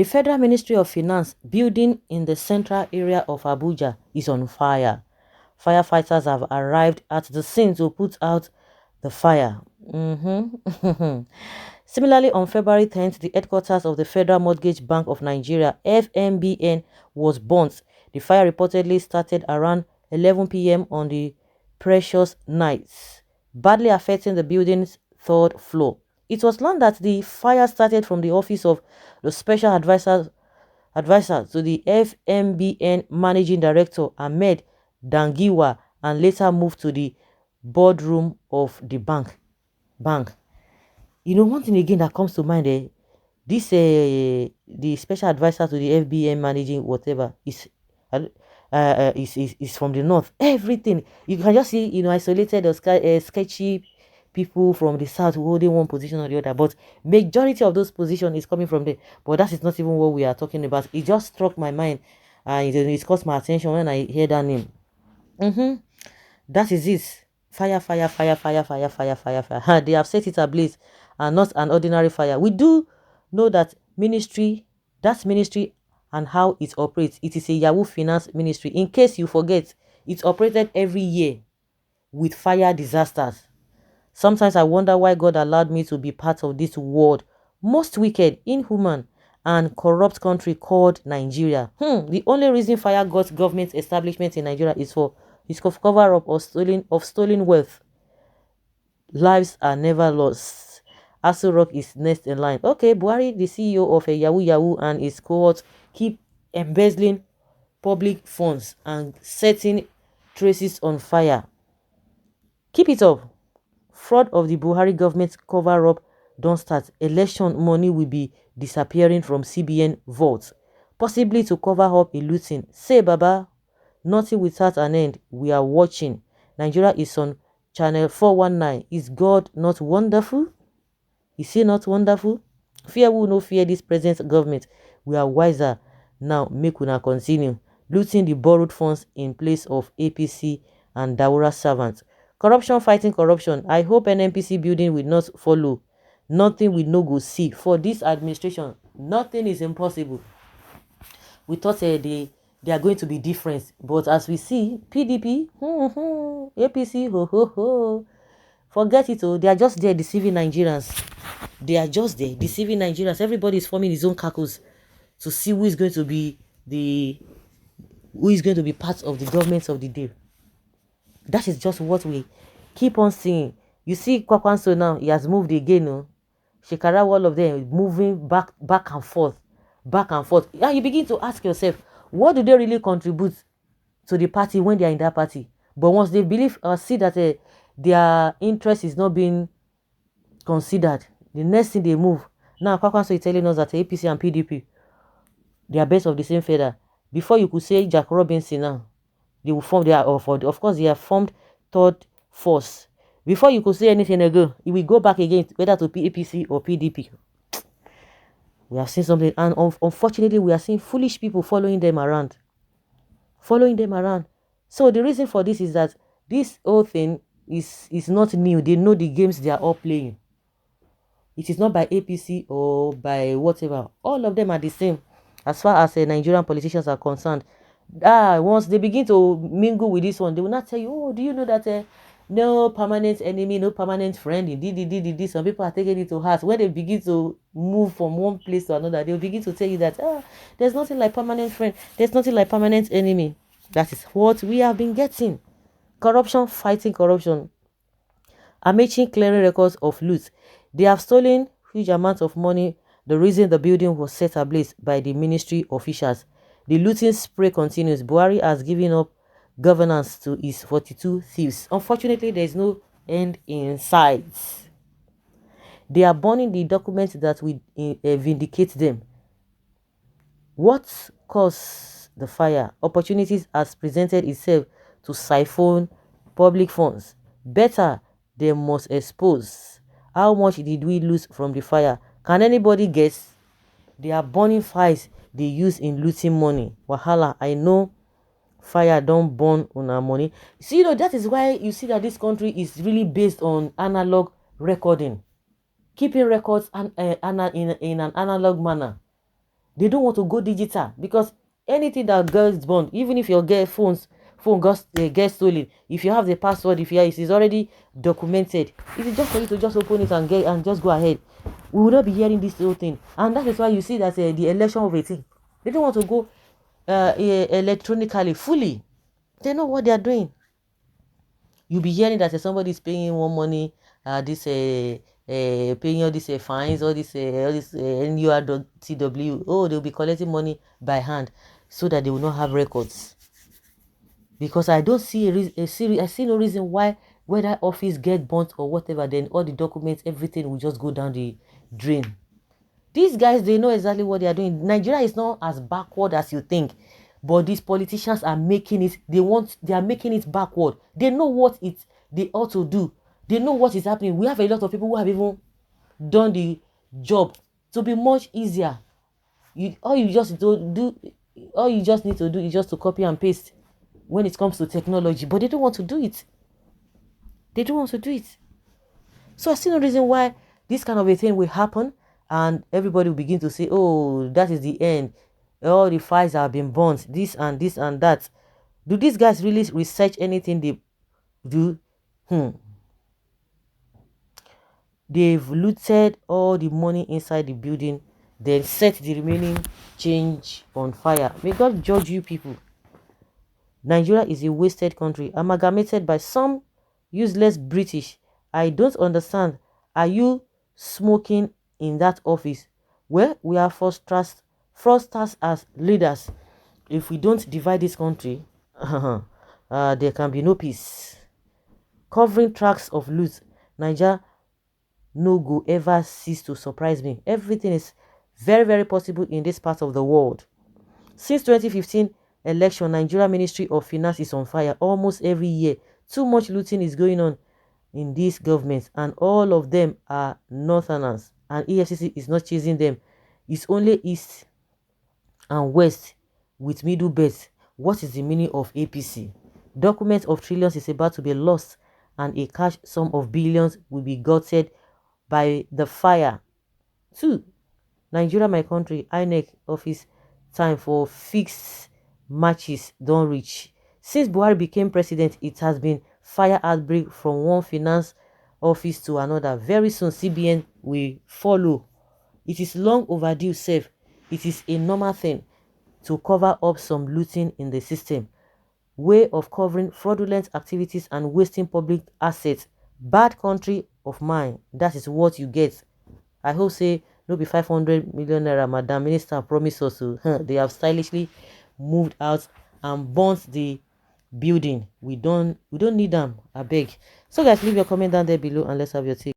The Federal Ministry of Finance building in the central area of Abuja is on fire. Firefighters have arrived at the scene to put out the fire. Similarly, on February 10th, the headquarters of the Federal Mortgage Bank of Nigeria, FMBN, was burnt. The fire reportedly started around 11 p.m. on the precious night, badly affecting the building's third floor. It was learned that the fire started from the office of the Special Advisor to the FMBN Managing Director, Ahmed Dangiwa, and later moved to the boardroom of the bank. You know, one thing again that comes to mind, this the special advisor to the FBN managing whatever is from the north. Everything you can just see, you know, isolated or sketchy people from the south holding one position or the other, but majority of those positions is coming from there. But that is not even what we are talking about. It just struck my mind and it caught my attention when I heard that name. That is it. Fire, fire, fire, fire, fire, fire, fire, fire. They have set it ablaze, and not an ordinary fire. We do know that ministry and how it operates. It is a Yahoo Finance ministry. In case you forget, it's operated every year with fire disasters. Sometimes I wonder why God allowed me to be part of this world most wicked, inhuman, and corrupt country called Nigeria. The only reason fire got government establishment in Nigeria is for cover up of stolen wealth. Lives are never lost. Asu Rock is next in line. Okay, Buhari, the CEO of a Yahoo and his cohort, keep embezzling public funds and setting traces on fire. Keep it up. Fraud of the Buhari government cover-up don't start. Election money will be disappearing from CBN vaults, possibly to cover up a looting. Say, Baba, nothing without an end. We are watching. Nigeria is on channel 419. Is God not wonderful? Is he not wonderful? Fear will no fear this present government. We are wiser now. Make una continue looting the borrowed funds in place of APC and Daura servants. Corruption fighting corruption. I hope NNPC building will not follow. Nothing we no go see. For this administration, nothing is impossible. We thought they are going to be different. But as we see, PDP, APC, forget it. They are just there deceiving Nigerians. They are just there deceiving Nigerians. Everybody is forming his own cackles to see who is going to be part of the government of the day. That is just what we keep on seeing. You see Kwakwanso now, he has moved again. No? Shekara, all of them moving back and forth. And you begin to ask yourself, what do they really contribute to the party when they are in that party? But once they believe or see that their interest is not being considered, the next thing they move. Now Kwakwanso is telling us that APC and PDP, they are best of the same feather. Before you could say Jack Robinson now, they will form of course they have formed third force. Before you could say anything again, it will go back again, whether to APC or PDP. We have seen something, and unfortunately we are seeing foolish people following them around. So the reason for this is that this whole thing is not new. They know the games they are all playing. It is not by APC or by whatever. All of them are the same as far as Nigerian politicians are concerned. Once they begin to mingle with this one, they will not tell you, oh, do you know that no permanent enemy, no permanent friend, indeed. Some people are taking it to heart. When they begin to move from one place to another, they'll begin to tell you that there's nothing like permanent friend, there's nothing like permanent enemy. That is what we have been getting. Corruption, fighting corruption. Amating clearing records of loot. They have stolen huge amounts of money. The reason the building was set ablaze by the ministry officials. The looting spree continues. Buhari has given up governance to his 42 thieves. Unfortunately, there is no end in sight. They are burning the documents that will vindicate them. What caused the fire? Opportunities has presented itself to siphon public funds. Better, they must expose. How much did we lose from the fire? Can anybody guess? They are burning fires they use in looting money. Wahala, I know fire don't burn on our money. See, that is why you see that this country is really based on analog recording. Keeping records in an analog manner. They don't want to go digital because anything that gets burned, even if your phone gets stolen, if you have the password, if it is already documented, it is just for you to just open it and just go ahead. We will not be hearing this whole thing, and that is why you see that the election of a thing, they don't want to go electronically fully. They know what they are doing. You'll be hearing that somebody is paying one money, paying all these fines, all this NURTW. Oh, they'll be collecting money by hand so that they will not have records. Because I don't see I see no reason why whether office get burnt or whatever, then all the documents, everything will just go down the drain. These guys, they know exactly what they are doing. Nigeria is not as backward as you think, but these politicians are making it. They are making it backward. They know what they ought to do. They know what is happening. We have a lot of people who have even done the job to be much easier. All you just need to do is just to copy and paste when it comes to technology. But they don't want to do it. They don't want to do it. So I see no reason why this kind of a thing will happen and everybody will begin to say, oh, that is the end. All the files have been burnt, this and this and that. Do these guys really research anything they do? They've looted all the money inside the building, then set the remaining change on fire. May God judge you people. Nigeria is a wasted country, amalgamated by some useless British. I don't understand. Are you smoking in that office? Well, we are fraudsters as leaders. If we don't divide this country, there can be no peace. Covering tracks of loot, Nigeria no go ever cease to surprise me. Everything is very, very possible in this part of the world. Since 2015 election, Nigeria Ministry of Finance is on fire almost every year. Too much looting is going on in these governments, and all of them are northerners, and EFCC is not chasing them. It's only east and west with middle belts. What is the meaning of APC? Documents of trillions is about to be lost, and a cash sum of billions will be gutted by the fire. 2. Nigeria, my country, INEC office time for fixed matches don't reach. Since Buhari became president, it has been fire outbreak from one finance office to another. Very soon, CBN will follow. It is long overdue, safe. It is a normal thing to cover up some looting in the system. Way of covering fraudulent activities and wasting public assets. Bad country of mine. That is what you get. I hope say no be 500 million naira Madam Minister promise us to. They have stylishly moved out and burnt the building. We don't need them. I beg. So guys, leave your comment down there below and let's have your take.